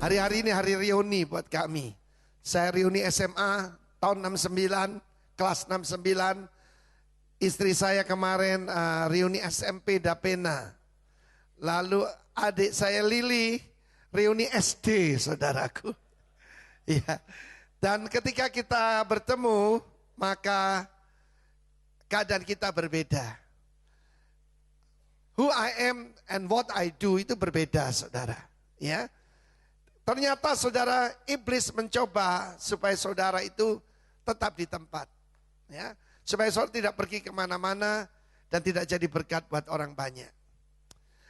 Hari-hari ini hari reuni buat kami. Saya reuni SMA tahun 69, kelas 69. Istri saya kemarin reuni SMP Dapena. Lalu adik saya Lili reuni SD, saudaraku. Ya. Dan ketika kita bertemu, maka keadaan kita berbeda. Who I am and what I do itu berbeda, saudara. Ya. Ternyata saudara, iblis mencoba supaya saudara itu tetap di tempat. Ya. Supaya saudara tidak pergi kemana-mana dan tidak jadi berkat buat orang banyak.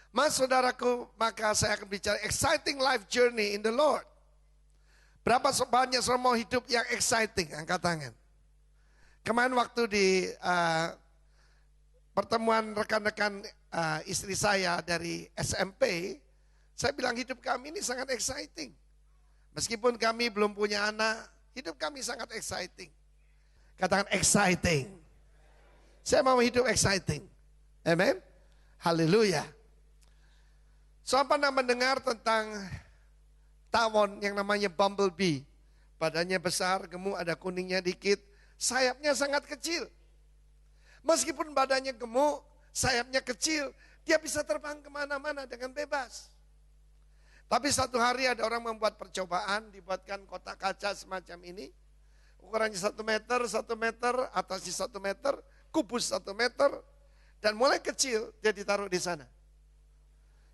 Mas saudaraku, maka saya akan bicara exciting life journey in the Lord. Berapa banyak saudara mau hidup yang exciting? Angkat tangan. Kemarin waktu di pertemuan rekan-rekan istri saya dari SMP, saya bilang hidup kami ini sangat exciting. Meskipun kami belum punya anak, hidup kami sangat exciting. Katakan exciting. Saya mau hidup exciting. Amen. Haleluya. So pernah mendengar tentang tawon yang namanya bumblebee. Badannya besar, gemuk, ada kuningnya dikit. Sayapnya sangat kecil. Meskipun badannya gemuk, sayapnya kecil, dia bisa terbang kemana-mana dengan bebas. Tapi satu hari ada orang membuat percobaan, dibuatkan kotak kaca semacam ini. Ukurannya 1 meter, atasnya 1 meter, kubus 1 meter. Dan mulai kecil dia ditaruh di sana.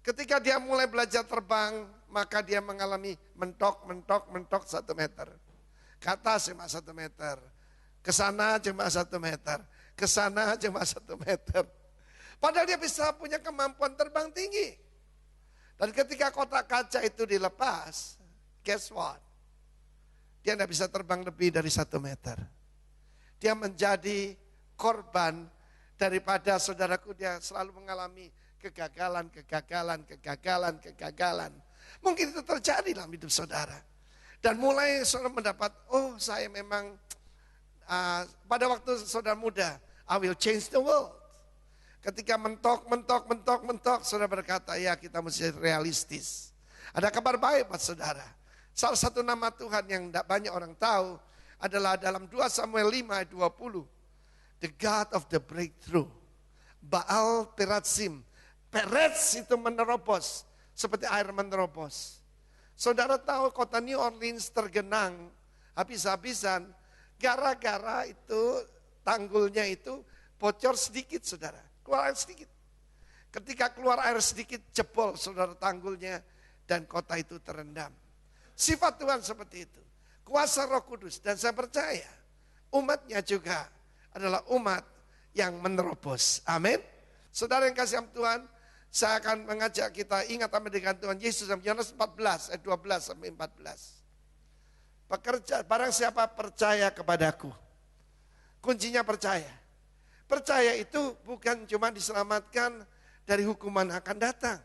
Ketika dia mulai belajar terbang, maka dia mengalami mentok 1 meter. Ke atas cuma 1 meter. Ke sana cuma 1 meter. Ke sana cuma 1 meter. Padahal dia bisa punya kemampuan terbang tinggi. Dan ketika kotak kaca itu dilepas, guess what? Dia tidak bisa terbang lebih dari 1 meter. Dia menjadi korban daripada saudaraku, dia selalu mengalami kegagalan. Mungkin itu terjadi dalam hidup saudara. Dan mulai saudara mendapat, oh saya memang, pada waktu saudara muda, I will change the world. Ketika mentok, saudara berkata, ya kita mesti realistis. Ada kabar baik buat saudara. Salah satu nama Tuhan yang tidak banyak orang tahu adalah dalam 2 Samuel 5 ayat 20. The God of the breakthrough. Baal Perazim. Perez itu menerobos, seperti air menerobos. Saudara tahu kota New Orleans tergenang habis-habisan gara-gara itu tanggulnya itu bocor sedikit, saudara. Keluar air sedikit. Ketika keluar air sedikit, jebol saudara tanggulnya dan kota itu terendam. Sifat Tuhan seperti itu. Kuasa Roh Kudus, dan saya percaya umatnya juga adalah umat yang menerobos. Amin. Saudara yang kasih Tuhan, saya akan mengajak kita ingat sama dengan Tuhan Yesus dalam Yohanes 14 ayat 12 sampai 14. Barang siapa percaya kepadaku, kuncinya percaya. Percaya itu bukan cuma diselamatkan dari hukuman akan datang.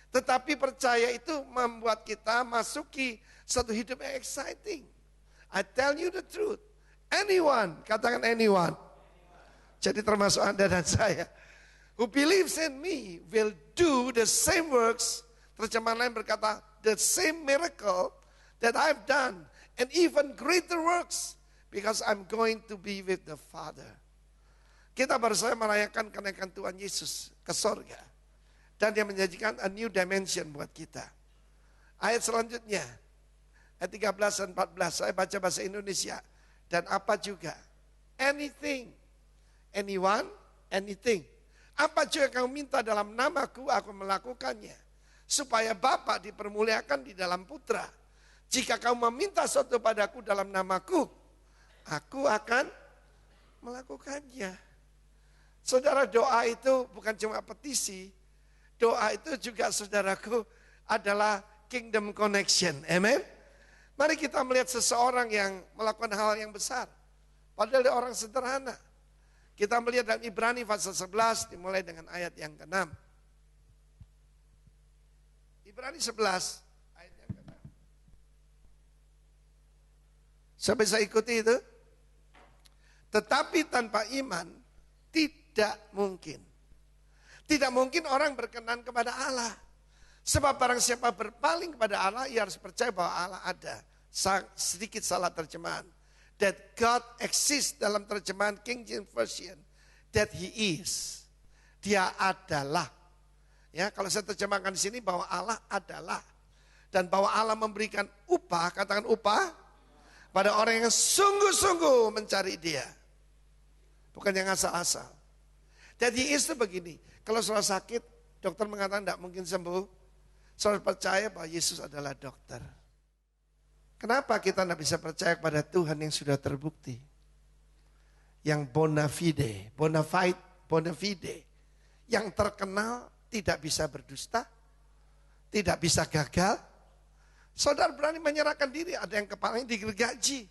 Tetapi percaya itu membuat kita masuki satu hidup yang exciting. I tell you the truth. Anyone, katakan anyone. Jadi termasuk Anda dan saya. Who believes in me will do the same works. Terjemahan lain berkata, the same miracle that I've done. And even greater works. Because I'm going to be with the Father. Kita baru saja merayakan kenaikan Tuhan Yesus ke sorga. Dan dia menjanjikan a new dimension buat kita. Ayat selanjutnya, ayat 13 dan 14, saya baca bahasa Indonesia. Dan apa juga, anything, anyone, anything. Apa juga kamu minta dalam namaku, aku melakukannya. Supaya Bapa dipermuliakan di dalam Putra. Jika kamu meminta sesuatu padaku dalam namaku, aku akan melakukannya. Saudara, doa itu bukan cuma petisi, doa itu juga saudaraku adalah kingdom connection, amen. Mari kita melihat seseorang yang melakukan hal yang besar, padahal dia orang sederhana. Kita melihat dalam Ibrani pasal 11 dimulai dengan ayat yang ke-6. Ibrani 11 ayat yang ke-6. Saya bisa ikuti itu? Tetapi tanpa iman tidak mungkin. Tidak mungkin orang berkenan kepada Allah. Sebab barang siapa berpaling kepada Allah, ia harus percaya bahwa Allah ada. Sedikit salah terjemahan. That God exists dalam terjemahan King James Version. That He is. Dia adalah. Ya, kalau saya terjemahkan di sini bahwa Allah adalah. Dan bahwa Allah memberikan upah, katakan upah, pada orang yang sungguh-sungguh mencari Dia. Bukan yang asal-asal. Jadi itu begini, kalau saudara sakit, dokter mengatakan tidak mungkin sembuh. Saudara percaya bahwa Yesus adalah dokter. Kenapa kita tidak bisa percaya kepada Tuhan yang sudah terbukti? Yang bona fide. Yang terkenal tidak bisa berdusta, tidak bisa gagal. Saudara berani menyerahkan diri, ada yang kepalanya digergaji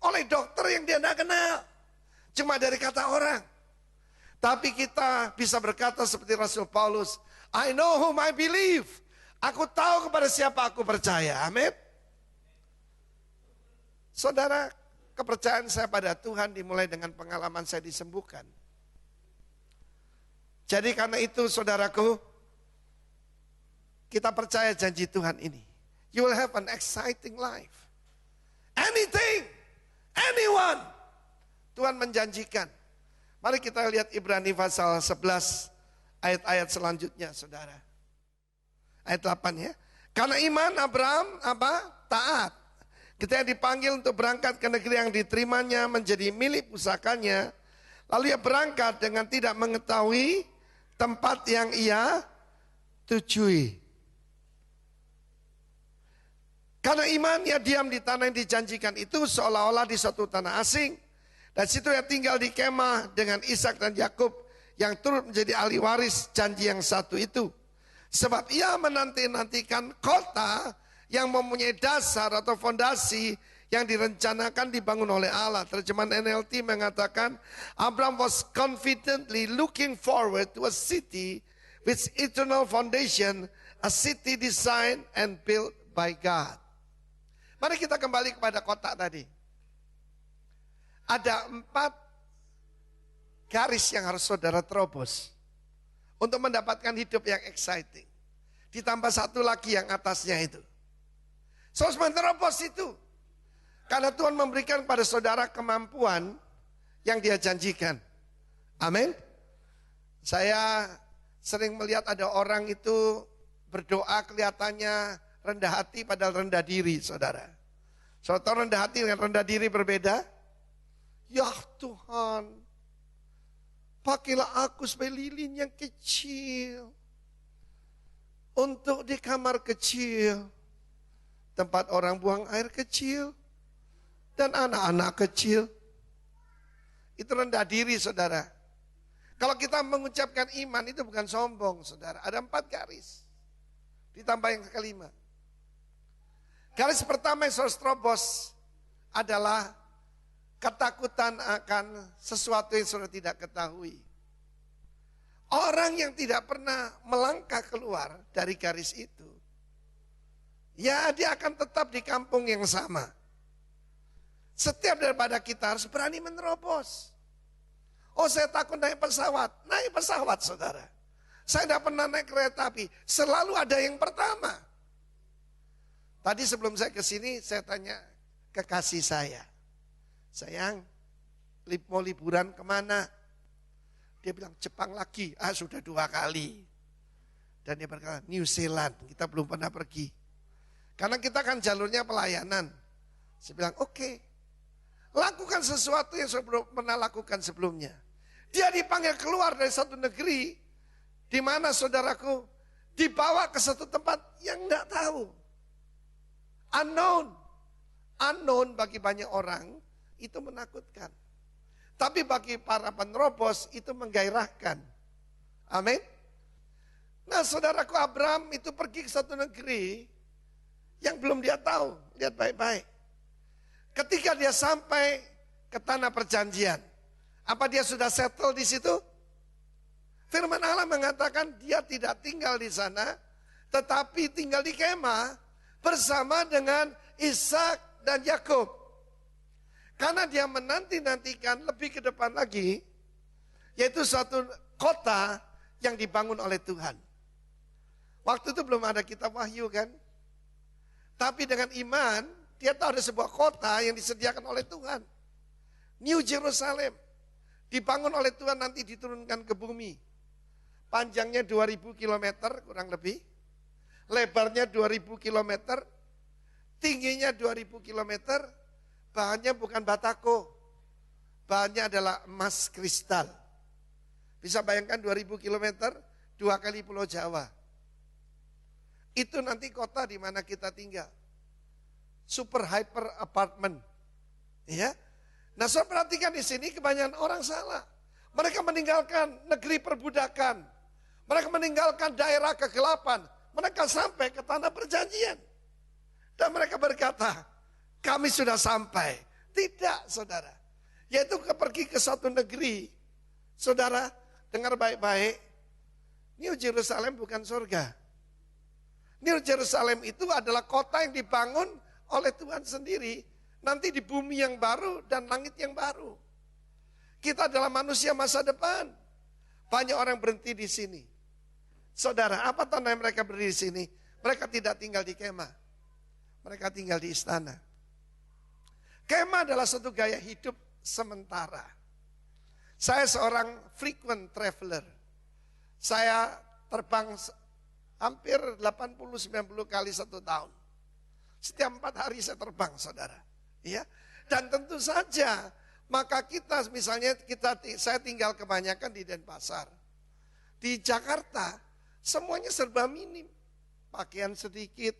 oleh dokter yang dia tidak kenal. Cuma dari kata orang. Tapi kita bisa berkata seperti Rasul Paulus, I know whom I believe. Aku tahu kepada siapa aku percaya. Amin. Saudara, kepercayaan saya pada Tuhan dimulai dengan pengalaman saya disembuhkan. Jadi karena itu saudaraku, kita percaya janji Tuhan ini. You will have an exciting life. Anything, anyone, Tuhan menjanjikan. Mari kita lihat Ibrani pasal 11 ayat-ayat selanjutnya, saudara. Ayat 8 ya. Karena iman Abraham taat. Ketika dipanggil untuk berangkat ke negeri yang diterimanya menjadi milik pusakanya. Lalu ia berangkat dengan tidak mengetahui tempat yang ia tujui. Karena iman ia diam di tanah yang dijanjikan itu seolah-olah di suatu tanah asing. Dan situ ia tinggal di kemah dengan Ishak dan Yakub yang turut menjadi ahli waris janji yang satu itu. Sebab ia menanti-nantikan kota yang mempunyai dasar atau fondasi yang direncanakan dibangun oleh Allah. Terjemahan NLT mengatakan, Abraham was confidently looking forward to a city with eternal foundation, a city designed and built by God. Mari kita kembali kepada kota tadi. Ada 4 garis yang harus saudara terobos untuk mendapatkan hidup yang exciting. Ditambah 1 lagi yang atasnya itu. Saudara menerobos itu. Karena Tuhan memberikan pada saudara kemampuan yang Dia janjikan. Amin. Saya sering melihat ada orang itu berdoa kelihatannya rendah hati padahal rendah diri, saudara. Saudara rendah hati dengan rendah diri berbeda? Ya Tuhan, pakailah aku sebagai lilin yang kecil. Untuk di kamar kecil. Tempat orang buang air kecil. Dan anak-anak kecil. Itu rendah diri, saudara. Kalau kita mengucapkan iman itu bukan sombong, saudara. Ada 4 garis. Ditambah yang kelima. Garis pertama yang harus terobos adalah ketakutan akan sesuatu yang saudara tidak ketahui. Orang yang tidak pernah melangkah keluar dari garis itu, ya dia akan tetap di kampung yang sama. Setiap daripada kita harus berani menerobos. Oh, saya takut naik pesawat. Naik pesawat, saudara. Saya tidak pernah naik kereta api. Selalu ada yang pertama. Tadi sebelum saya ke sini, saya tanya kekasih saya. Sayang, mau liburan kemana? Dia bilang Jepang lagi. Sudah 2 kali. Dan dia berkata New Zealand. Kita belum pernah pergi. Karena kita kan jalurnya pelayanan. Saya bilang oke. Lakukan sesuatu yang saya belum pernah lakukan sebelumnya. Dia dipanggil keluar dari satu negeri, di mana saudaraku dibawa ke satu tempat yang enggak tahu. Unknown. Unknown bagi banyak orang itu menakutkan. Tapi bagi para penerobos itu menggairahkan. Amin. Nah, saudaraku Abraham itu pergi ke satu negeri yang belum dia tahu. Lihat baik-baik. Ketika dia sampai ke tanah perjanjian, apa dia sudah settle di situ? Firman Allah mengatakan dia tidak tinggal di sana, tetapi tinggal di kemah bersama dengan Ishak dan Yakub. Karena dia menanti-nantikan lebih ke depan lagi, yaitu suatu kota yang dibangun oleh Tuhan. Waktu itu belum ada kitab Wahyu kan. Tapi dengan iman, dia tahu ada sebuah kota yang disediakan oleh Tuhan. New Jerusalem. Dibangun oleh Tuhan, nanti diturunkan ke bumi. Panjangnya 2000 km kurang lebih. Lebarnya 2000 km. Tingginya 2000 km. Bahannya bukan batako. Bahannya adalah emas kristal. Bisa bayangkan 2000 km, 2 kali Pulau Jawa. Itu nanti kota di mana kita tinggal. Super hyper apartment. Ya. Nah, saya perhatikan di sini kebanyakan orang salah. Mereka meninggalkan negeri perbudakan. Mereka meninggalkan daerah kegelapan. Mereka sampai ke tanah perjanjian. Dan mereka berkata, kami sudah sampai. Tidak, saudara. Yaitu pergi ke suatu negeri. Saudara, dengar baik-baik. New Jerusalem bukan surga. New Jerusalem itu adalah kota yang dibangun oleh Tuhan sendiri. Nanti di bumi yang baru dan langit yang baru. Kita adalah manusia masa depan. Banyak orang berhenti di sini. Saudara, apa tanda mereka berdiri di sini? Mereka tidak tinggal di kemah. Mereka tinggal di istana. Kemah adalah satu gaya hidup sementara. Saya seorang frequent traveler. Saya terbang hampir 80-90 kali satu tahun. Setiap 4 hari saya terbang, saudara. Ya, dan tentu saja, maka kita misalnya saya tinggal kebanyakan di Denpasar. Di Jakarta, semuanya serba minim. Pakaian sedikit,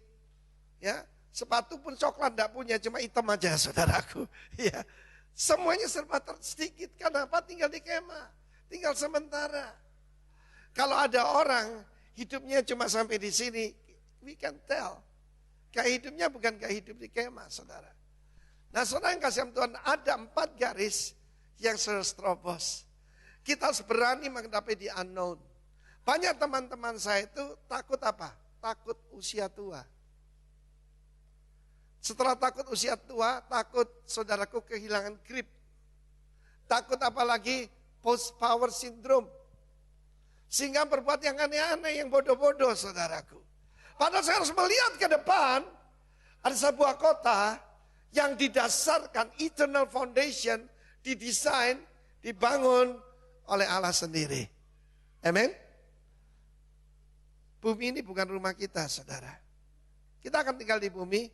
ya, sepatu pun coklat enggak punya, cuma hitam aja, saudaraku. Ya, semuanya serba sedikit. Kenapa? Tinggal di kemah, tinggal sementara. Kalau ada orang hidupnya cuma sampai di sini, we can tell. Gaya hidupnya bukan gaya hidup di kemah, saudara. Nah, saudara yang kasih Tuhan, ada 4 garis yang harus terobos. Kita harus berani menghadapi di unknown. Banyak teman-teman saya itu takut apa? Takut usia tua. Setelah takut usia tua, takut saudaraku kehilangan grip. Takut apalagi post power syndrome. Sehingga berbuat yang aneh-aneh, yang bodoh-bodoh, saudaraku. Padahal saya harus melihat ke depan, ada sebuah kota yang didasarkan eternal foundation, didesain, dibangun oleh Allah sendiri. Amin. Bumi ini bukan rumah kita, saudara. Kita akan tinggal di bumi,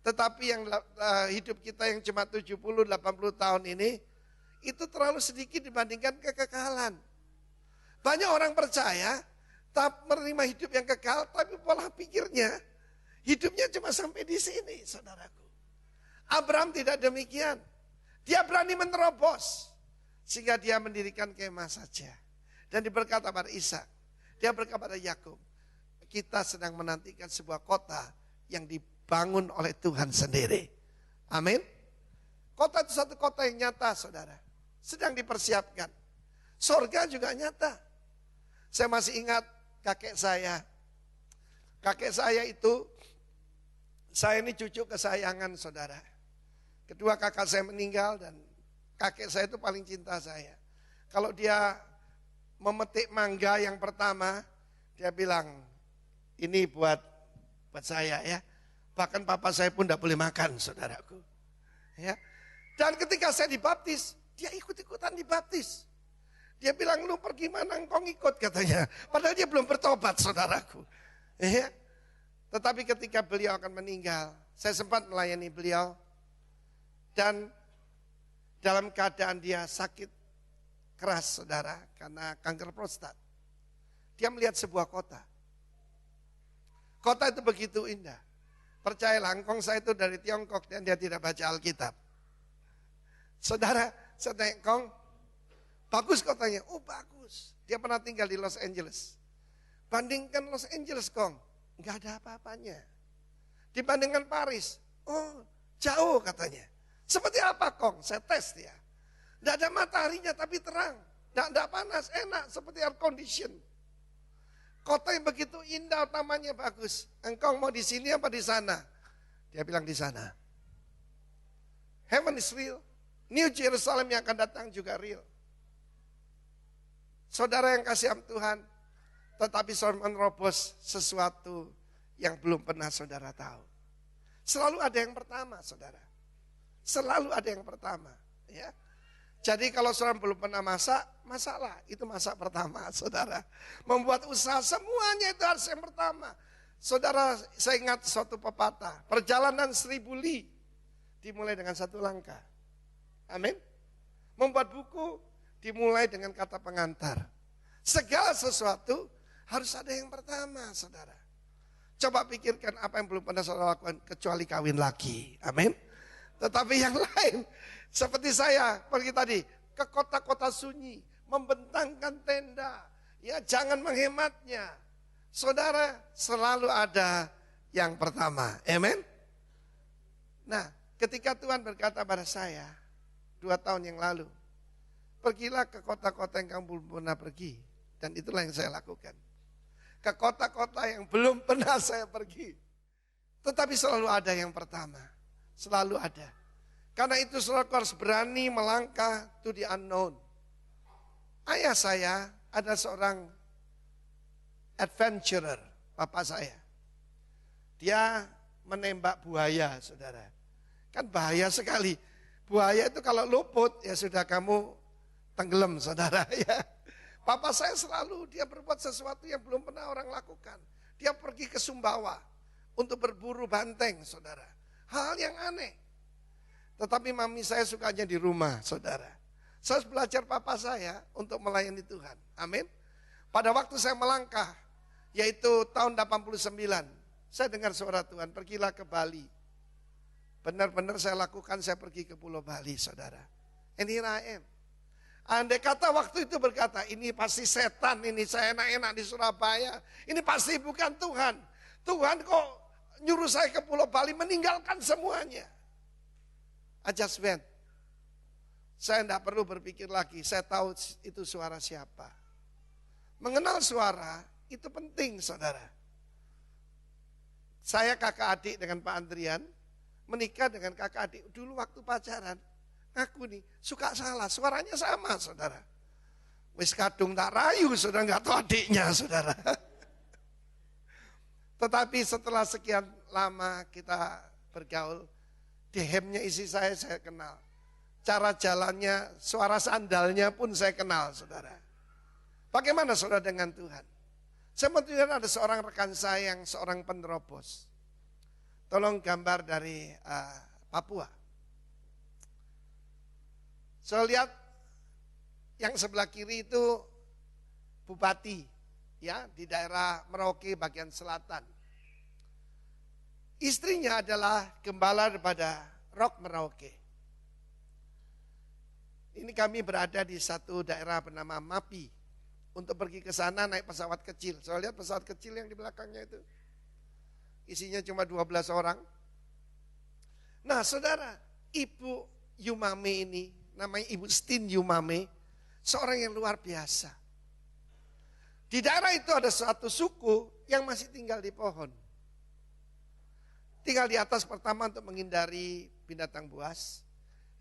tetapi yang hidup kita yang cuma 70-80 tahun ini, itu terlalu sedikit dibandingkan kekekalan. Banyak orang percaya, tak menerima hidup yang kekal, tapi pola pikirnya, hidupnya cuma sampai di sini, saudaraku. Abraham tidak demikian. Dia berani menerobos. Sehingga dia mendirikan kemah saja. Dan berkata pada Ishak, dia berkata pada Yakub, kita sedang menantikan sebuah kota yang dibangun oleh Tuhan sendiri. Amin. Kota itu satu kota yang nyata, saudara. Sedang dipersiapkan. Surga juga nyata. Saya masih ingat kakek saya. Kakek saya itu, saya ini cucu kesayangan, saudara. Kedua kakak saya meninggal dan kakek saya itu paling cinta saya. Kalau dia memetik mangga yang pertama, dia bilang, ini buat saya ya. Bahkan papa saya pun tidak boleh makan, saudaraku. Ya. Dan ketika saya dibaptis, dia ikut-ikutan dibaptis. Dia bilang, lu pergi mana engkau ngikut katanya. Padahal dia belum bertobat, saudaraku. Ya. Tetapi ketika beliau akan meninggal, saya sempat melayani beliau. Dan dalam keadaan dia sakit keras, saudara, karena kanker prostat. Dia melihat sebuah kota. Kota itu begitu indah. Percayalah, engkong saya itu dari Tiongkok dan dia tidak baca Alkitab. Saudara, saya tanya, engkong, bagus kotanya? Oh bagus. Dia pernah tinggal di Los Angeles. Bandingkan Los Angeles, Kong, enggak ada apa-apanya. Dibandingkan Paris, oh jauh katanya. Seperti apa, Kong? Saya tes dia. Tidak ada mataharinya tapi terang. Tidak panas, enak seperti air condition. Kota yang begitu indah, tamannya bagus. Engkau mau di sini apa di sana? Dia bilang di sana. Heaven is real. New Jerusalem yang akan datang juga real. Saudara yang kasih Tuhan, Tetapi saudara menerobos sesuatu yang belum pernah saudara tahu. Selalu ada yang pertama, saudara. Selalu ada yang pertama. Ya. Jadi kalau saudara belum pernah masak, masaklah. Itu masak pertama, saudara. Membuat usaha, semuanya itu harus yang pertama. Saudara, saya ingat suatu pepatah. Perjalanan 1000 li dimulai dengan satu langkah. Amin. Membuat buku dimulai dengan kata pengantar. Segala sesuatu harus ada yang pertama, saudara. Coba pikirkan apa yang belum pernah saudara lakukan kecuali kawin lagi. Amin. Tetapi yang lain, seperti saya pergi tadi ke kota-kota sunyi, membentangkan tenda, ya jangan menghematnya. Saudara, selalu ada yang pertama. Amin. Nah, ketika Tuhan berkata pada saya 2 tahun yang lalu, pergilah ke kota-kota yang kamu belum pernah pergi. Dan itulah yang saya lakukan. Ke kota-kota yang belum pernah saya pergi. Tetapi selalu ada yang pertama. Selalu ada. Karena itu saudara harus berani melangkah to the unknown. Ayah saya ada seorang adventurer, papa saya. Dia menembak buaya, saudara. Kan bahaya sekali. Buaya itu kalau luput, ya sudah kamu tenggelam, saudara. Ya. Papa saya selalu dia berbuat sesuatu yang belum pernah orang lakukan. Dia pergi ke Sumbawa untuk berburu banteng, saudara. Hal yang aneh. Tetapi mami saya sukanya di rumah, saudara. Saya harus belajar papa saya untuk melayani Tuhan. Amin. Pada waktu saya melangkah, yaitu tahun 89, saya dengar suara Tuhan, pergilah ke Bali. Benar-benar saya lakukan, saya pergi ke Pulau Bali, saudara. And here I am. Andai kata waktu itu berkata, ini pasti setan, ini saya enak-enak di Surabaya. Ini pasti bukan Tuhan. Tuhan kok nyuruh saya ke Pulau Bali meninggalkan semuanya. I just went. Saya tidak perlu berpikir lagi, saya tahu itu suara siapa. Mengenal suara itu penting, saudara. Saya kakak adik dengan Pak Andrian, menikah dengan kakak adik. Dulu waktu pacaran, aku nih suka salah, suaranya sama, saudara. Wis kadung tak rayu, saudara, nggak tahu adiknya, saudara. Tetapi setelah sekian lama kita bergaul, dehemnya isi saya kenal. Cara jalannya, suara sandalnya pun saya kenal, saudara. Bagaimana saudara dengan Tuhan? Saya menunjukkan ada seorang rekan saya yang seorang penerobos. Tolong gambar dari Papua. Saya lihat yang sebelah kiri itu bupati, ya, di daerah Merauke bagian selatan. Istrinya adalah gembala daripada Rock Merauke. Ini kami berada di satu daerah bernama Mapi. Untuk pergi ke sana naik pesawat kecil. Saya lihat pesawat kecil yang di belakangnya itu. Isinya cuma 12 orang. Nah saudara, Ibu Yumame ini, namanya Ibu Stin Yumame, seorang yang luar biasa. Di daerah itu ada suatu suku yang masih tinggal di pohon. Tinggal di atas pertama untuk menghindari binatang buas.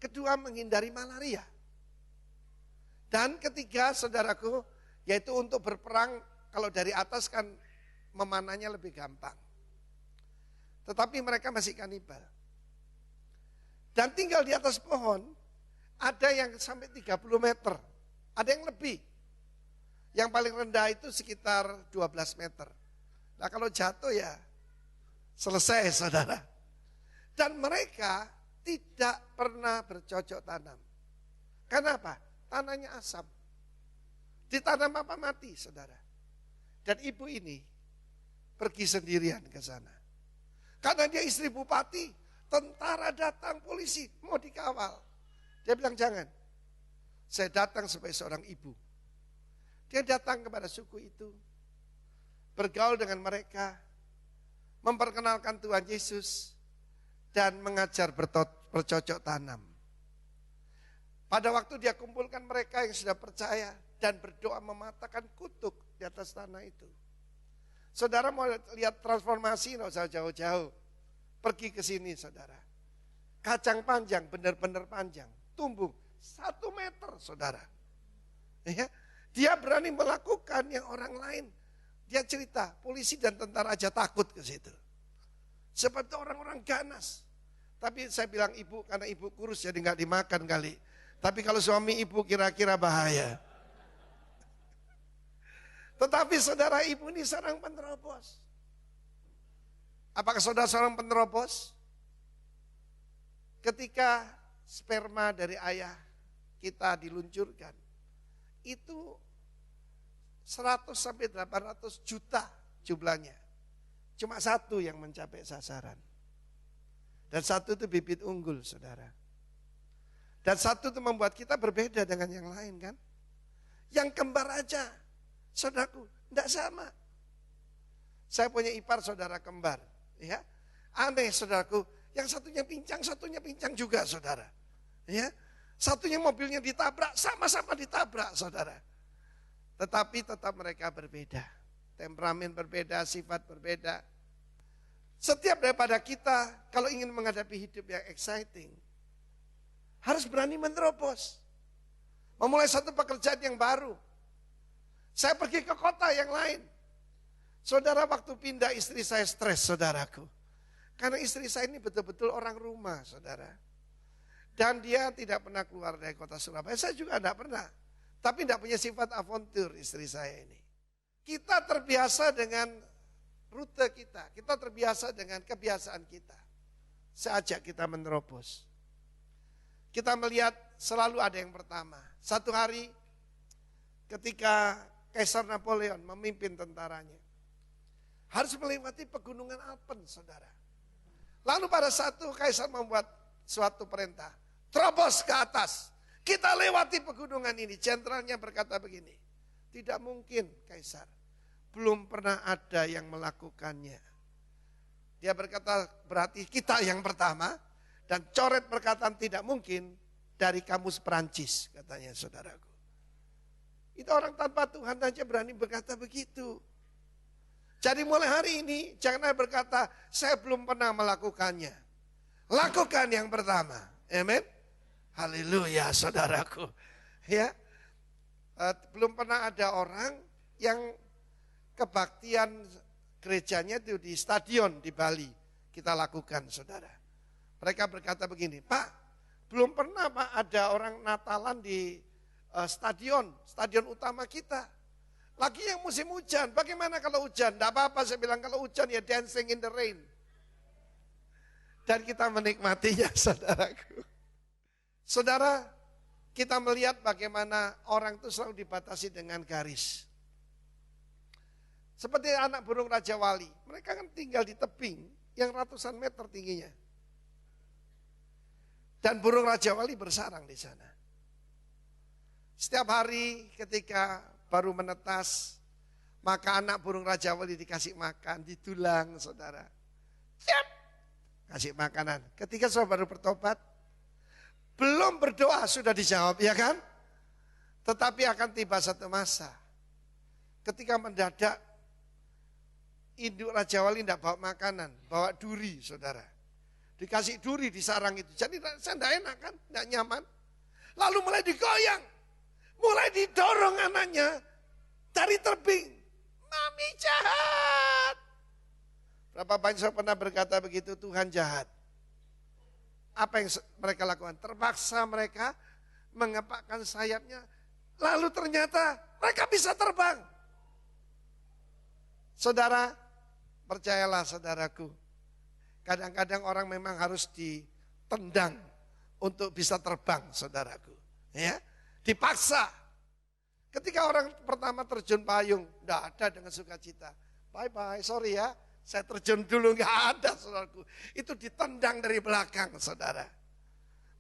Kedua menghindari malaria. Dan ketiga saudaraku, yaitu untuk berperang kalau dari atas kan memanahnya lebih gampang. Tetapi mereka masih kanibal. Dan tinggal di atas pohon, ada yang sampai 30 meter, ada yang lebih. Yang paling rendah itu sekitar 12 meter. Nah kalau jatuh ya selesai saudara. Dan mereka tidak pernah bercocok tanam. Kenapa? Tanahnya asam. Ditanam apa mati saudara. Dan ibu ini pergi sendirian ke sana. Karena dia istri bupati, tentara datang, polisi mau dikawal. Dia bilang jangan. Saya datang sebagai seorang ibu. Dia datang kepada suku itu, bergaul dengan mereka, memperkenalkan Tuhan Yesus, dan mengajar bercocok tanam. Pada waktu dia kumpulkan mereka yang sudah percaya dan berdoa mematahkan kutuk di atas tanah itu. Saudara mau lihat transformasi, nggak usah jauh-jauh. Pergi ke sini saudara. Kacang panjang, benar-benar panjang. Tumbuh 1 meter saudara. Ya, dia berani melakukan yang orang lain Dia cerita, polisi dan tentara aja takut ke situ. Sebab itu orang-orang ganas. Tapi saya bilang ibu, karena ibu kurus jadi nggak dimakan kali. Tapi kalau suami ibu kira-kira bahaya. Tetapi saudara ibu ini seorang penerobos. Apakah saudara seorang penerobos? Ketika sperma dari ayah kita diluncurkan, itu 100 sampai 800 juta jumlahnya. Cuma satu yang mencapai sasaran. Dan satu itu bibit unggul, saudara. Dan satu itu membuat kita berbeda dengan yang lain kan. Yang kembar aja, saudaraku, tidak sama. Saya punya ipar saudara kembar. Ya, aneh saudaraku, yang satunya pincang juga saudara. Ya, satunya mobilnya ditabrak, sama-sama ditabrak saudara. Tetapi tetap mereka berbeda. Temperamen berbeda, sifat berbeda. Setiap daripada kita kalau ingin menghadapi hidup yang exciting, harus berani menerobos. Memulai satu pekerjaan yang baru. Saya pergi ke kota yang lain. Saudara, waktu pindah istri saya stres, saudaraku. Karena istri saya ini betul-betul orang rumah, saudara. Dan dia tidak pernah keluar dari kota Surabaya. Saya juga tidak pernah. Tapi tidak punya sifat avantur istri saya ini. Kita terbiasa dengan rute kita. Kita terbiasa dengan kebiasaan kita. Saya ajak kita menerobos. Kita melihat selalu ada yang pertama. Satu hari ketika Kaisar Napoleon memimpin tentaranya, harus melewati pegunungan Alpen, saudara. Lalu pada satu Kaisar membuat suatu perintah, terobos ke atas. Kita lewati pegunungan ini. Jenderalnya berkata begini, tidak mungkin Kaisar, belum pernah ada yang melakukannya. Dia berkata berarti kita yang pertama, dan coret perkataan tidak mungkin dari kamus Perancis, katanya saudaraku. Itu orang tanpa Tuhan aja berani berkata begitu. Jadi mulai hari ini jangan berkata saya belum pernah melakukannya. Lakukan yang pertama. Amin. Haleluya saudaraku. Ya. Belum pernah ada orang yang kebaktian gerejanya itu di stadion di Bali kita lakukan, saudara. Mereka berkata begini, Pak, belum pernah Pak ada orang Natalan di stadion utama kita. Lagi yang musim hujan, bagaimana kalau hujan? Tidak apa-apa, saya bilang kalau hujan ya dancing in the rain. Dan kita menikmatinya, saudaraku. Saudara, kita melihat bagaimana orang itu selalu dibatasi dengan garis. Seperti anak burung Raja Wali, mereka kan tinggal di tebing yang ratusan meter tingginya. Dan burung Raja Wali bersarang di sana. Setiap hari ketika baru menetas, maka anak burung Raja Wali dikasih makan, ditulang, saudara. Siap, kasih makanan. Ketika saudara baru bertobat, belum berdoa sudah dijawab, ya kan? Tetapi akan tiba satu masa, ketika mendadak, induk Raja Wali tidak bawa makanan, bawa duri, saudara. Dikasih duri di sarang itu. Jadi saya tidak enak kan, tidak nyaman. Lalu mulai digoyang, mulai didorong anaknya dari tebing. Mami jahat. Berapa banyak saya pernah berkata begitu, Tuhan jahat. Apa yang mereka lakukan? Terpaksa mereka mengepakkan sayapnya. Lalu ternyata mereka bisa terbang. Saudara, percayalah saudaraku. Kadang-kadang orang memang harus ditendang untuk bisa terbang, saudaraku. Ya, dipaksa. Ketika orang pertama terjun payung, tidak ada dengan sukacita. Bye-bye, sorry ya, saya terjun dulu, nggak ada, saudaraku. Itu ditendang dari belakang, saudara.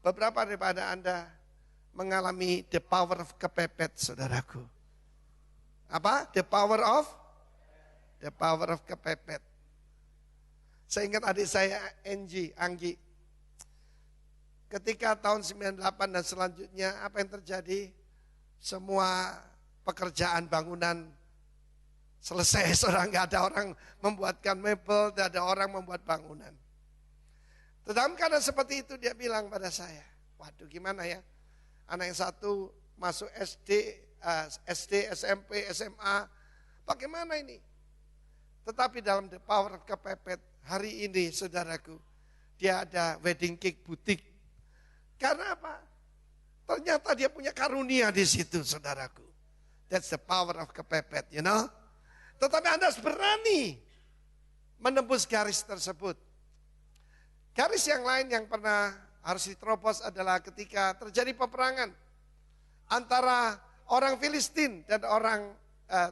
Beberapa daripada Anda mengalami the power of kepepet, saudaraku. Apa? The power of kepepet. Saya ingat adik saya Anggi. Ketika tahun 98 dan selanjutnya apa yang terjadi? Semua pekerjaan bangunan selesai, saudara, nggak ada orang membuatkan mebel, tidak ada orang membuat bangunan. Tetapi karena seperti itu dia bilang pada saya, waduh gimana ya? Anak yang satu masuk SD, SMP, SMA, bagaimana ini? Tetapi dalam The Power of Kepepet hari ini saudaraku, dia ada wedding cake butik. Karena apa? Ternyata dia punya karunia di situ saudaraku. That's the power of Kepepet, you know. Tetapi Anda harus berani menembus garis tersebut. Garis yang lain yang pernah harus diterobos adalah ketika terjadi peperangan antara orang Filistin dan orang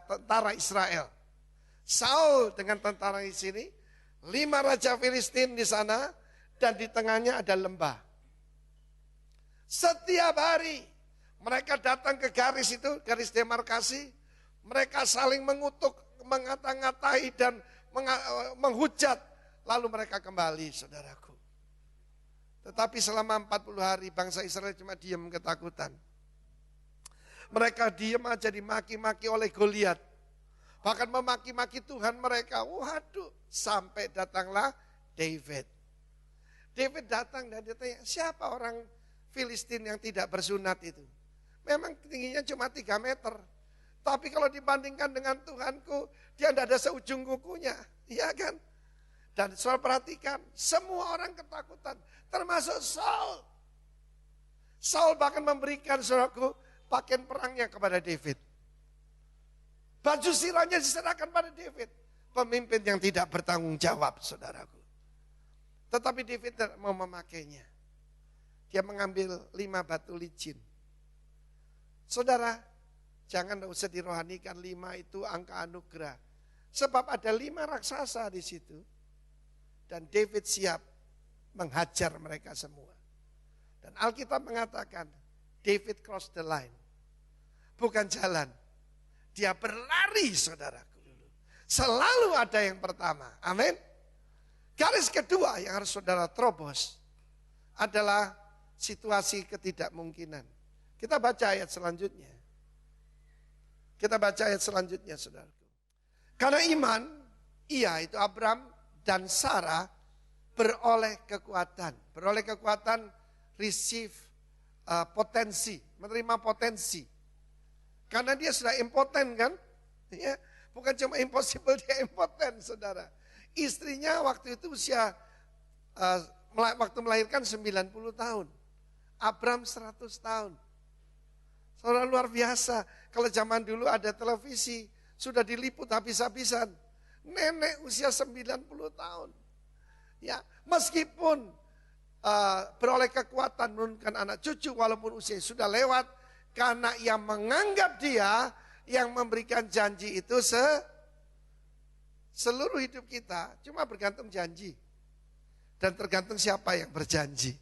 tentara Israel. Saul dengan tentara di sini, 5 raja Filistin di sana, dan di tengahnya ada lembah. Setiap hari mereka datang ke garis itu, garis demarkasi, mereka saling mengutuk, mengata-ngatai dan menghujat, lalu mereka kembali, saudaraku. Tetapi selama 40 hari bangsa Israel cuma diam ketakutan. Mereka diam aja dimaki-maki oleh Goliat. Bahkan memaki-maki Tuhan mereka. Waduh, sampai datanglah David. David datang dan dia tanya, siapa orang Filistin yang tidak bersunat itu? Memang tingginya cuma 3 meter. Tapi kalau dibandingkan dengan Tuhanku, dia tidak ada seujung kukunya. Iya kan? Dan saudara perhatikan, semua orang ketakutan. Termasuk Saul. Saul bahkan memberikan saudaraku pakaian perangnya kepada David. Baju sirahnya diserahkan pada David. Pemimpin yang tidak bertanggung jawab, saudaraku. Tetapi David tidak mau memakainya. Dia mengambil 5 batu licin. Saudara, jangan usah dirohanikan, 5 itu angka anugerah. Sebab ada 5 raksasa di situ. Dan David siap menghajar mereka semua. Dan Alkitab mengatakan, David cross the line. Bukan jalan. Dia berlari, saudaraku. Selalu ada yang pertama. Amin. Garis kedua yang harus saudara terobos adalah situasi ketidakmungkinan. Kita baca ayat selanjutnya. Kita baca ayat selanjutnya, saudaraku. Karena iman, ia itu Abraham dan Sarah beroleh kekuatan. Beroleh kekuatan, receive potensi, menerima potensi. Karena dia sudah impoten kan? Ya, bukan cuma impossible, dia impoten, saudara. Istrinya waktu itu usia, waktu melahirkan 90 tahun. Abraham 100 tahun. Saudara, luar biasa. Kalau zaman dulu ada televisi, sudah diliput habis-habisan. Nenek usia 90 tahun. Ya, meskipun beroleh kekuatan menurunkan anak cucu walaupun usia sudah lewat, karena ia menganggap dia yang memberikan janji itu seluruh hidup kita cuma bergantung janji. Dan tergantung siapa yang berjanji.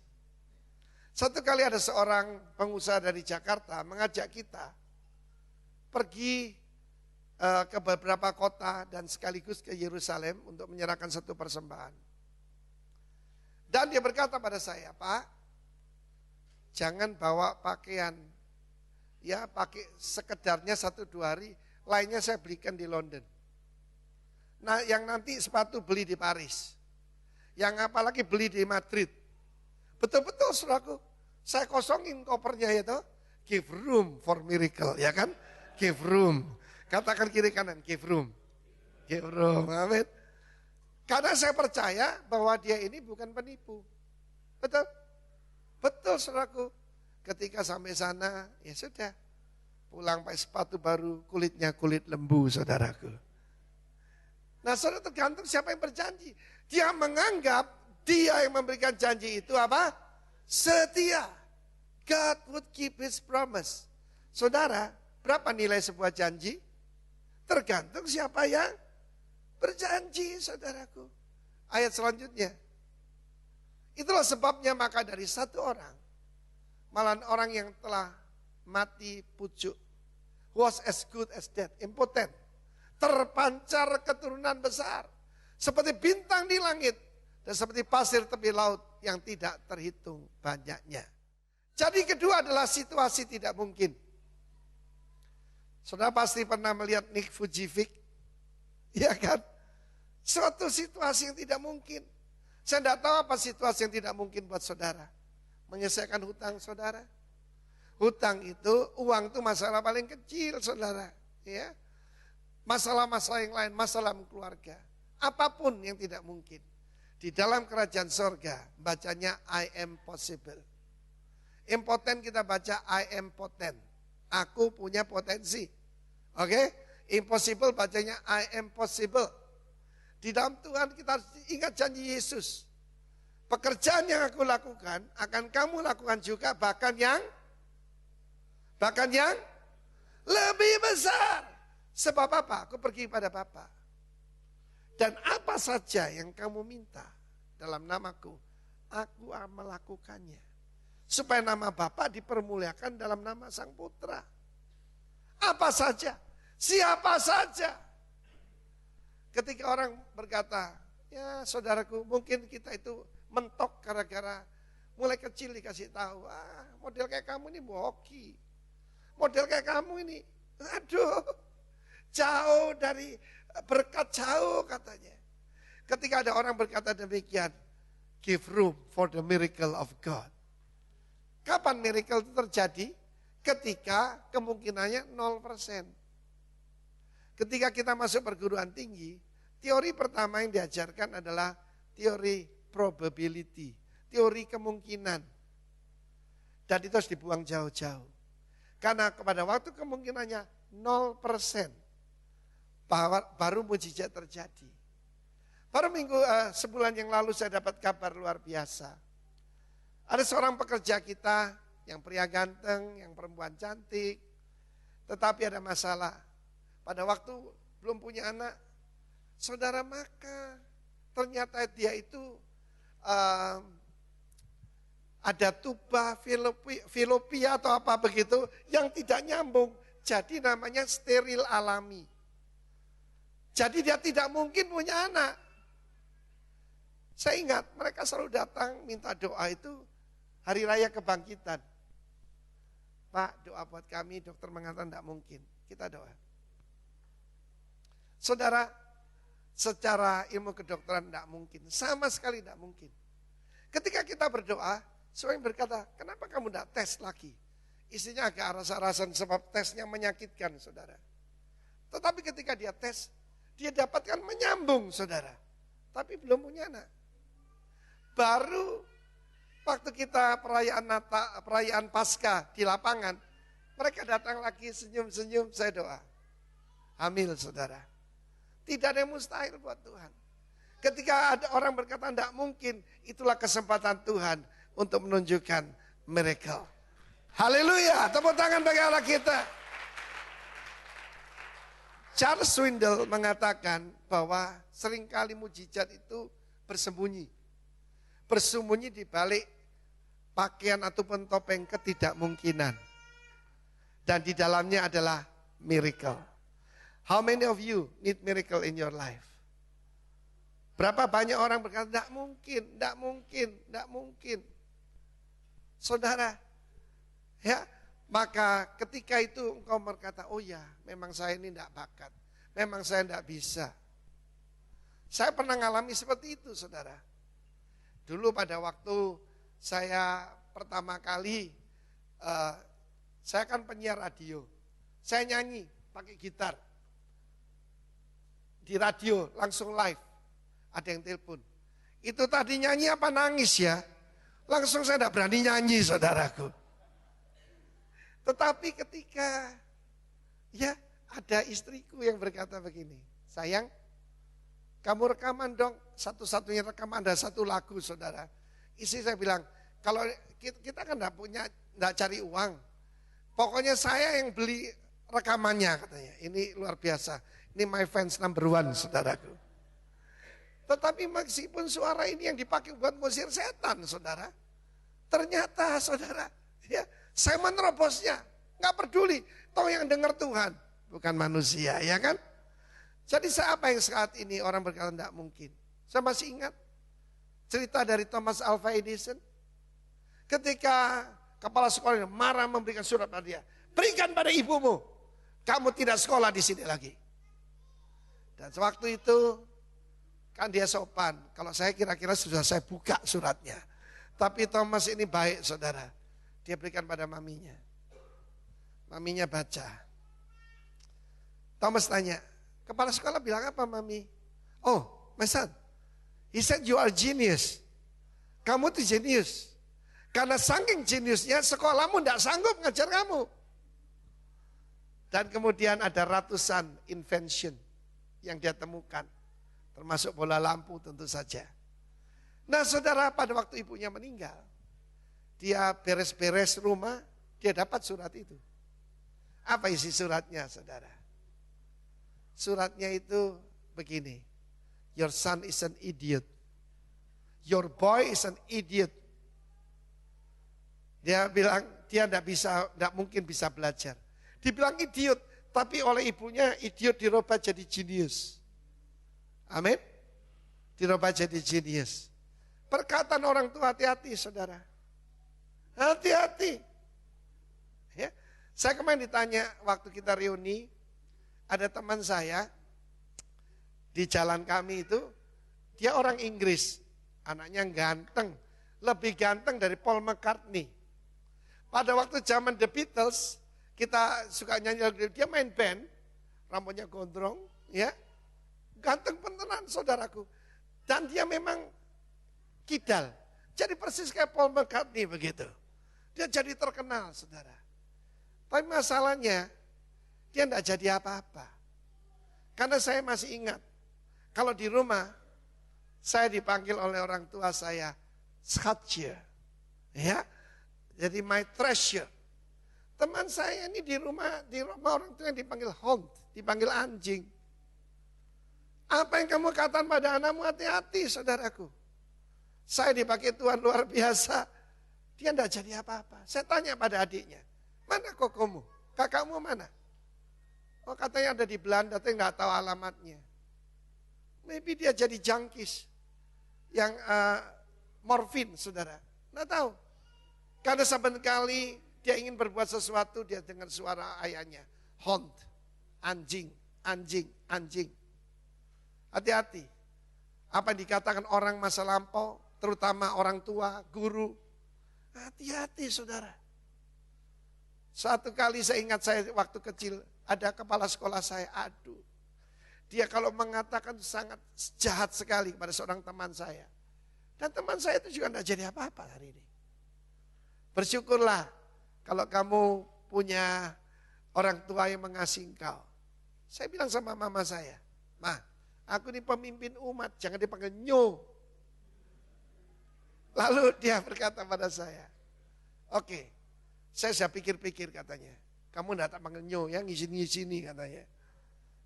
Satu kali ada seorang pengusaha dari Jakarta mengajak kita pergi ke beberapa kota dan sekaligus ke Yerusalem untuk menyerahkan satu persembahan. Dan dia berkata pada saya, Pak, jangan bawa pakaian, ya pakai sekedarnya 1-2 hari, lainnya saya belikan di London. Nah yang nanti sepatu beli di Paris, yang apalagi beli di Madrid. Betul-betul saudaraku, saya kosongin kopernya itu, give room for miracle, ya kan? Give room. Katakan kiri kanan, give room. Give room, amin. Karena saya percaya bahwa dia ini bukan penipu. Betul? Betul saudaraku. Ketika sampai sana, ya sudah. Pulang pakai sepatu baru, kulitnya kulit lembu saudaraku. Nah saudara, tergantung siapa yang berjanji. Dia menganggap dia yang memberikan janji itu apa? Setia. God would keep his promise. Saudara, berapa nilai sebuah janji? Tergantung siapa yang berjanji, saudaraku. Ayat selanjutnya. Itulah sebabnya maka dari satu orang, malah orang yang telah mati pucuk, was as good as dead, impotent, terpancar keturunan besar, seperti bintang di langit, dan seperti pasir tepi laut yang tidak terhitung banyaknya. Jadi kedua adalah situasi tidak mungkin. Saudara pasti pernah melihat Nick Vujicic, ya kan? Suatu situasi yang tidak mungkin. Saya tidak tahu apa situasi yang tidak mungkin buat saudara. Menyelesaikan hutang saudara. Hutang itu, uang itu masalah paling kecil saudara. Ya. masalah-masalah yang lain, masalah keluarga. Apapun yang tidak mungkin. Di dalam kerajaan sorga, bacanya I am possible. Impoten kita baca I am potent. Aku punya potensi. Oke? Impossible bacanya I am possible. Di dalam Tuhan kita ingat janji Yesus. Pekerjaan yang aku lakukan akan kamu lakukan juga bahkan yang lebih besar. Sebab apa? Aku pergi pada Bapa. Dan apa saja yang kamu minta dalam namaku, aku akan melakukannya. Supaya nama Bapa dipermuliakan dalam nama Sang Putra. Apa saja, siapa saja. Ketika orang berkata, ya saudaraku mungkin kita itu mentok gara-gara mulai kecil dikasih tahu, model kayak kamu ini boki. Model kayak kamu ini, aduh, jauh dari berkat jauh katanya. Ketika ada orang berkata demikian, give room for the miracle of God. Kapan miracle itu terjadi? Ketika kemungkinannya 0%. Ketika kita masuk perguruan tinggi, teori pertama yang diajarkan adalah teori probability, teori kemungkinan. Dan itu harus dibuang jauh-jauh. Karena pada waktu kemungkinannya 0%, baru mujizat terjadi. Baru sebulan yang lalu saya dapat kabar luar biasa. Ada seorang pekerja kita yang pria ganteng, yang perempuan cantik, tetapi ada masalah. Pada waktu belum punya anak, saudara, maka ternyata dia itu ada tuba, filopia atau apa begitu yang tidak nyambung. Jadi namanya steril alami. Jadi dia tidak mungkin punya anak. Saya ingat mereka selalu datang minta doa itu hari raya kebangkitan. Pak, doa buat kami, dokter mengatakan tidak mungkin. Kita doa. Saudara, secara ilmu kedokteran tidak mungkin. Sama sekali tidak mungkin. Ketika kita berdoa, seorang berkata, kenapa kamu tidak tes lagi? Isinya agak rasa-rasan sebab tesnya menyakitkan, saudara. Tetapi ketika dia tes, dia dapatkan menyambung, saudara. Tapi belum punya anak. Baru waktu kita perayaan Paskah di lapangan, mereka datang lagi senyum-senyum, saya doa. Hamil, saudara. Tidak ada yang mustahil buat Tuhan. Ketika ada orang berkata tidak mungkin, itulah kesempatan Tuhan untuk menunjukkan miracle. Haleluya, tepuk tangan bagi Allah kita. Charles Swindoll mengatakan bahwa seringkali mujizat itu bersembunyi. Bersembunyi di balik pakaian ataupun topeng ketidakmungkinan. Dan di dalamnya adalah miracle. How many of you need miracle in your life? Berapa banyak orang berkata, tidak mungkin, tidak mungkin, tidak mungkin. Saudara, ya, maka ketika itu engkau berkata, oh ya, memang saya ini tidak bakat. Memang saya tidak bisa. Saya pernah mengalami seperti itu, saudara. Dulu pada waktu saya pertama kali, saya kan penyiar radio. Saya nyanyi pakai gitar. Di radio langsung live. Ada yang telepon. Itu tadi nyanyi apa nangis ya? Langsung saya tidak berani nyanyi, saudaraku. Tetapi ketika ya ada istriku yang berkata begini, sayang, kamu rekaman dong, satu-satunya rekaman ada satu lagu, saudara. Istri saya bilang, kalau kita kan tidak cari uang, pokoknya saya yang beli rekamannya katanya. Ini luar biasa. Ini my fans number one, saudaraku. Tetapi meskipun suara ini yang dipakai buat ngusir setan, saudara. Ternyata, saudara, ya, saya menerobosnya. Nggak peduli, toh yang dengar Tuhan, bukan manusia, ya kan? Jadi apa yang saat ini orang berkata tidak mungkin. Saya masih ingat cerita dari Thomas Alva Edison. Ketika kepala sekolah marah memberikan surat pada dia. Berikan pada ibumu, kamu tidak sekolah di sini lagi. Dan sewaktu itu kan dia sopan. Kalau saya kira-kira sudah saya buka suratnya. Tapi Thomas ini baik, saudara. Dia berikan pada maminya. Maminya baca. Thomas tanya, Kepala sekolah bilang apa, Mami? Oh, my son, he said you are genius. Kamu tuh jenius. Karena saking jeniusnya sekolahmu tidak sanggup ngajar kamu. Dan kemudian ada ratusan invention yang dia temukan. Termasuk bola lampu tentu saja. Nah saudara, pada waktu ibunya meninggal, dia beres-beres rumah, dia dapat surat itu. Apa isi suratnya saudara? Suratnya itu begini. Your son is an idiot. Your boy is an idiot. Dia bilang dia tidak mungkin bisa belajar. Dibilang idiot, tapi oleh ibunya idiot dirubah jadi jenius. Amin. Dirubah jadi jenius. Perkataan orang tua hati-hati saudara. Hati-hati. Ya. Saya kemarin ditanya waktu kita reuni, ada teman saya di jalan kami itu, dia orang Inggris, anaknya ganteng, lebih ganteng dari Paul McCartney. Pada waktu zaman The Beatles, kita suka nyanyi, dia main band, rambutnya gondrong, ya, ganteng beneran saudaraku. Dan dia memang kidal, jadi persis kayak Paul McCartney begitu. Dia jadi terkenal saudara. Tapi masalahnya, dia tidak jadi apa-apa. Karena saya masih ingat, kalau di rumah, saya dipanggil oleh orang tua saya, Schatje. Ya, jadi my treasure. Teman saya ini di rumah orang tua yang dipanggil Hond, dipanggil anjing. Apa yang kamu katakan pada anakmu, hati-hati saudaraku. Saya dipakai Tuhan luar biasa, dia tidak jadi apa-apa. Saya tanya pada adiknya, mana kokomu? Kakakmu mana? Oh katanya ada di Belanda, tapi nggak tahu alamatnya. Maybe dia jadi jangkis yang morfin, saudara. Nggak tahu. Karena saben kali dia ingin berbuat sesuatu, dia dengar suara ayahnya. Hond, anjing, anjing, anjing. Hati-hati. Apa yang dikatakan orang masa lampau, terutama orang tua, guru. Hati-hati saudara. Satu kali saya ingat saya waktu kecil, ada kepala sekolah saya, aduh. Dia kalau mengatakan sangat jahat sekali kepada seorang teman saya. Dan teman saya itu juga tidak jadi apa-apa hari ini. Bersyukurlah kalau kamu punya orang tua yang mengasihi engkau. Saya bilang sama mama saya, Ma, aku ini pemimpin umat, jangan dipanggil nyo. Lalu dia berkata pada saya, oke, saya pikir-pikir katanya. Kamu tidak tak panggil nyo ya, ngisi-ngisini katanya.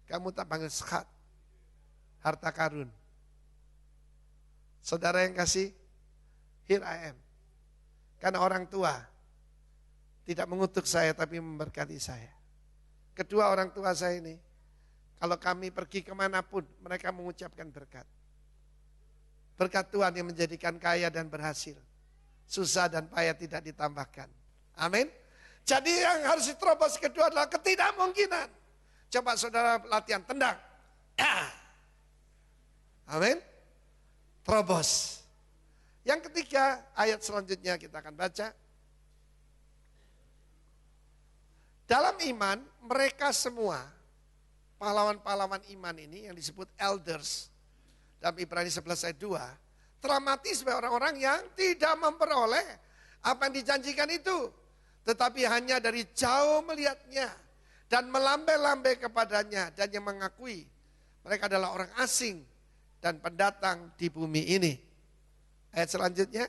Kamu tak panggil sekat, harta karun. Saudara yang kasih, here I am. Karena orang tua tidak mengutuk saya tapi memberkati saya. Kedua orang tua saya ini, kalau kami pergi kemanapun mereka mengucapkan berkat. Berkat Tuhan yang menjadikan kaya dan berhasil. Susah dan payah tidak ditambahkan. Amin. Jadi yang harus diterobos kedua adalah ketidakmungkinan. Coba saudara latihan tendang. Amin. Terobos. Yang ketiga, ayat selanjutnya kita akan baca. Dalam iman, mereka semua, pahlawan-pahlawan iman ini yang disebut elders, dalam Ibrani 11 ayat 2, telah mati sebagai orang-orang yang tidak memperoleh apa yang dijanjikan itu. Tetapi hanya dari jauh melihatnya dan melambai-lambai kepadanya dan yang mengakui mereka adalah orang asing dan pendatang di bumi ini. Ayat selanjutnya.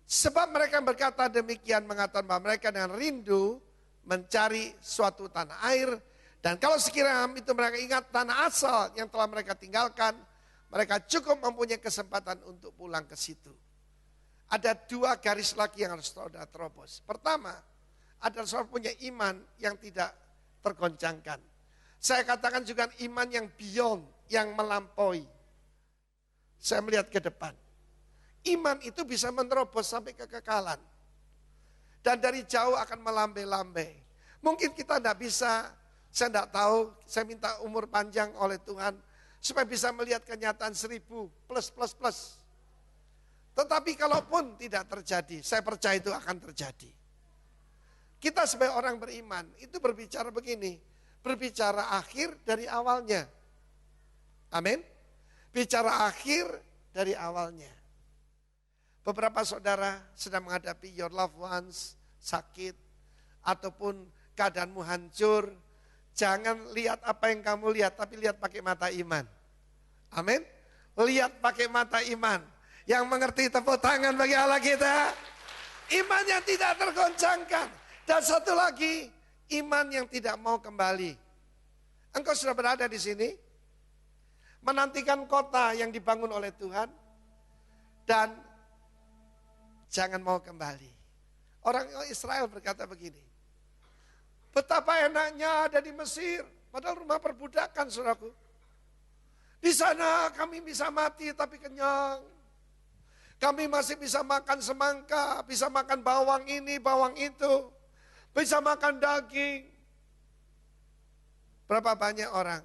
Sebab mereka berkata demikian mengatakan bahwa mereka dengan rindu mencari suatu tanah air. Dan kalau sekiranya itu mereka ingat tanah asal yang telah mereka tinggalkan, mereka cukup mempunyai kesempatan untuk pulang ke situ. Ada dua garis lagi yang harus saudara terobos. Pertama, adalah saudara punya iman yang tidak tergoncangkan. Saya katakan juga iman yang beyond, yang melampaui. Saya melihat ke depan. Iman itu bisa menerobos sampai kekekalan. Dan dari jauh akan melambai-lambai. Mungkin kita tidak bisa, saya tidak tahu, saya minta umur panjang oleh Tuhan. Supaya bisa melihat kenyataan 1000 plus. Tetapi kalaupun tidak terjadi, saya percaya itu akan terjadi. Kita sebagai orang beriman, itu berbicara begini. berbicara akhir dari awalnya. Amin. Bicara akhir dari awalnya. Beberapa saudara sedang menghadapi your loved ones, sakit, ataupun keadaanmu hancur. Jangan lihat apa yang kamu lihat, tapi lihat pakai mata iman. Amin. Lihat pakai mata iman. Yang mengerti tepuk tangan bagi Allah kita. Iman yang tidak tergoncangkan. Dan satu lagi, iman yang tidak mau kembali. Engkau sudah berada di sini, menantikan kota yang dibangun oleh Tuhan, dan jangan mau kembali. Orang Israel berkata begini, betapa enaknya ada di Mesir, padahal rumah perbudakan, saudaraku. Di sana kami bisa mati tapi kenyang. Kami masih bisa makan semangka, bisa makan bawang ini, bawang itu, bisa makan daging. Berapa banyak orang,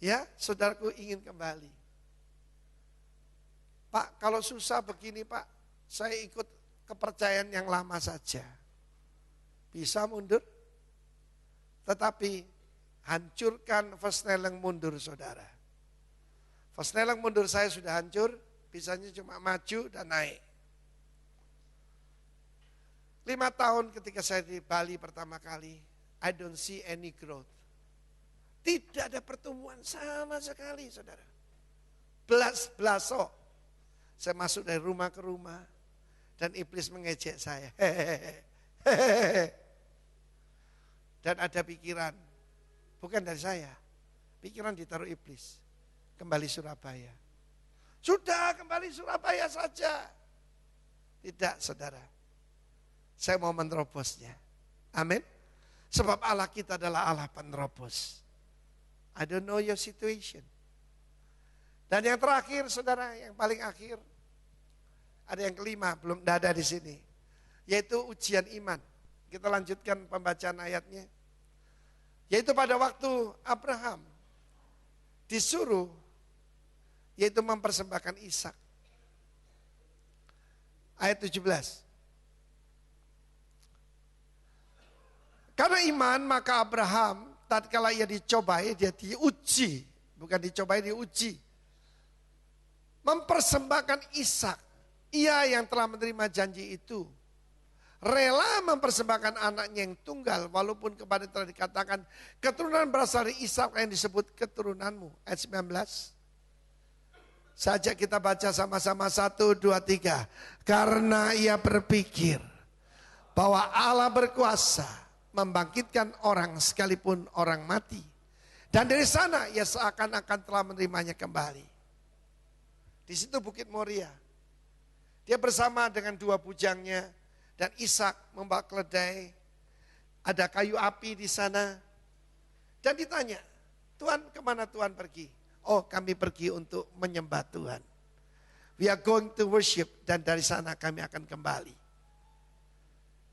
ya saudaraku, ingin kembali. Pak, kalau susah begini Pak, saya ikut kepercayaan yang lama saja. Bisa mundur, tetapi hancurkan Versnelling mundur, saudara. Versnelling mundur saya sudah hancur, bisanya cuma maju dan naik. 5 tahun ketika saya di Bali pertama kali, I don't see any growth. Tidak ada pertumbuhan sama sekali, saudara. Belas-belasok. Saya masuk dari rumah ke rumah, dan iblis mengejek saya. Dan ada pikiran, bukan dari saya, pikiran ditaruh iblis. Kembali Surabaya. Sudah, kembali Surabaya saja. Tidak, saudara. Saya mau menerobosnya. Amin. Sebab Allah kita adalah Allah penerobos. I don't know your situation. Dan yang terakhir, saudara, yang paling akhir, ada yang kelima, belum ada di sini, yaitu ujian iman. Kita lanjutkan pembacaan ayatnya. Yaitu pada waktu Abraham disuruh, yaitu mempersembahkan Ishak. Ayat 17. Karena iman, maka Abraham tatkala ia dicobai, dia diuji, bukan dicobai, diuji. Mempersembahkan Ishak, ia yang telah menerima janji itu, rela mempersembahkan anaknya yang tunggal, walaupun kepada telah dikatakan, keturunan berasal dari Ishak yang disebut keturunanmu. Ayat 19. Saja kita baca sama-sama 1, 2, 3. Karena ia berpikir bahwa Allah berkuasa membangkitkan orang sekalipun orang mati. Dan dari sana ia seakan-akan telah menerimanya kembali. Di situ Bukit Moria. Dia bersama dengan 2 bujangnya dan Ishak membawa keledai. Ada kayu api di sana. Dan ditanya, Tuhan, kemana Tuhan pergi? Oh, kami pergi untuk menyembah Tuhan. We are going to worship, dan dari sana kami akan kembali.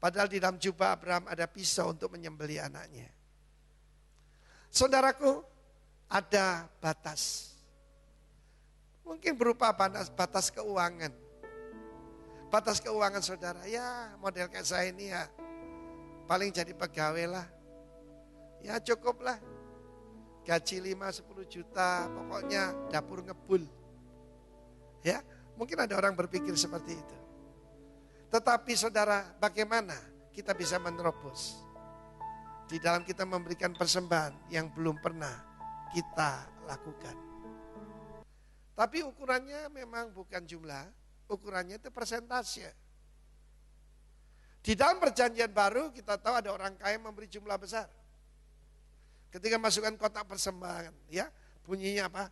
Padahal di dalam jubah Abraham ada pisau untuk menyembelih anaknya. Saudaraku, ada batas. Mungkin berupa batas keuangan. Batas keuangan saudara, ya model kayak saya ini ya, paling jadi pegawai lah. Ya cukup lah. Gaji 5-10 juta, pokoknya dapur ngebul. Ya, mungkin ada orang berpikir seperti itu. Tetapi saudara, bagaimana kita bisa menerobos? Di dalam kita memberikan persembahan yang belum pernah kita lakukan. Tapi ukurannya memang bukan jumlah, ukurannya itu persentase. Di dalam perjanjian baru kita tahu ada orang kaya memberi jumlah besar. Ketika masukkan kotak persembahan, ya bunyinya apa?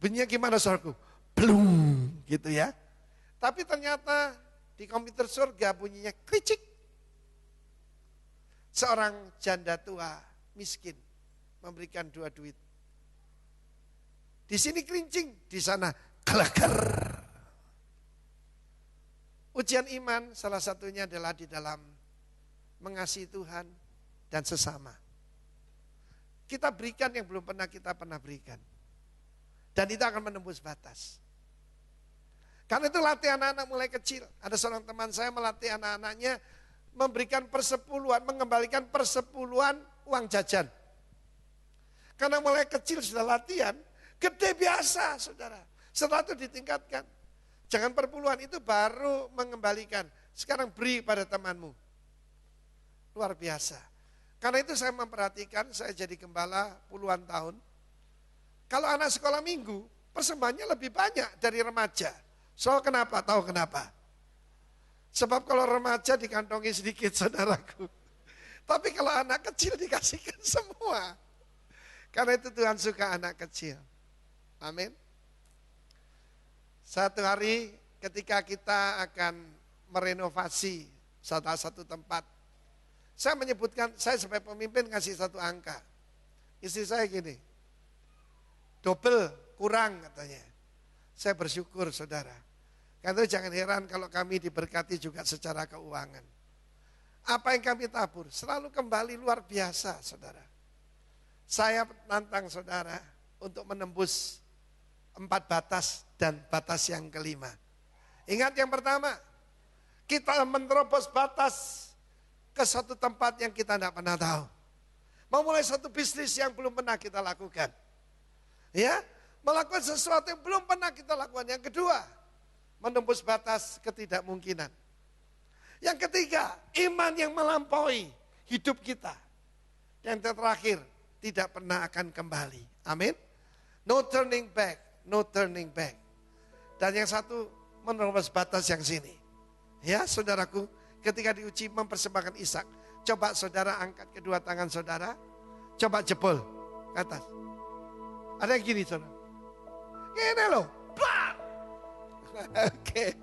Bunyinya gimana saudaraku? Blum, gitu ya. Tapi ternyata di komputer surga bunyinya kricik. Seorang janda tua miskin memberikan 2 duit. Di sini kerincing, di sana keleker. Ujian iman salah satunya adalah di dalam mengasihi Tuhan dan sesama. Kita berikan yang belum pernah kita berikan. Dan itu akan menembus batas. Karena itu latih anak-anak mulai kecil. Ada seorang teman saya melatih anak-anaknya memberikan persepuluhan, mengembalikan persepuluhan uang jajan. Karena mulai kecil sudah latihan, gede biasa saudara. Setelah itu ditingkatkan. Jangan perpuluhan, itu baru mengembalikan. Sekarang beri pada temanmu. Luar biasa. Karena itu saya memperhatikan, saya jadi gembala puluhan tahun. Kalau anak sekolah minggu, persembahannya lebih banyak dari remaja. Soal kenapa? Tahu kenapa? Sebab kalau remaja dikantongi sedikit saudaraku. Tapi kalau anak kecil dikasihkan semua. Karena itu Tuhan suka anak kecil. Amin. Satu hari ketika kita akan merenovasi salah satu tempat. Saya menyebutkan, saya sebagai pemimpin ngasih satu angka. Istri saya gini, double kurang katanya. Saya bersyukur saudara. Karena jangan heran kalau kami diberkati juga secara keuangan. Apa yang kami tabur selalu kembali luar biasa saudara. Saya nantang saudara untuk menembus 4 batas dan batas yang kelima. Ingat yang pertama, kita menerobos batas ke satu tempat yang kita tidak pernah tahu. Memulai satu bisnis yang belum pernah kita lakukan. Ya, melakukan sesuatu yang belum pernah kita lakukan. Yang kedua, menembus batas ketidakmungkinan. Yang ketiga, iman yang melampaui hidup kita. Dan yang terakhir, tidak pernah akan kembali. Amin. No turning back, no turning back. Dan yang satu, menerobos batas yang sini. Ya saudaraku, ketika diuji mempersembahkan Ishak, coba saudara angkat kedua tangan saudara, coba jebol ke atas. Ada yang gini saudara. Gini loh. Oke.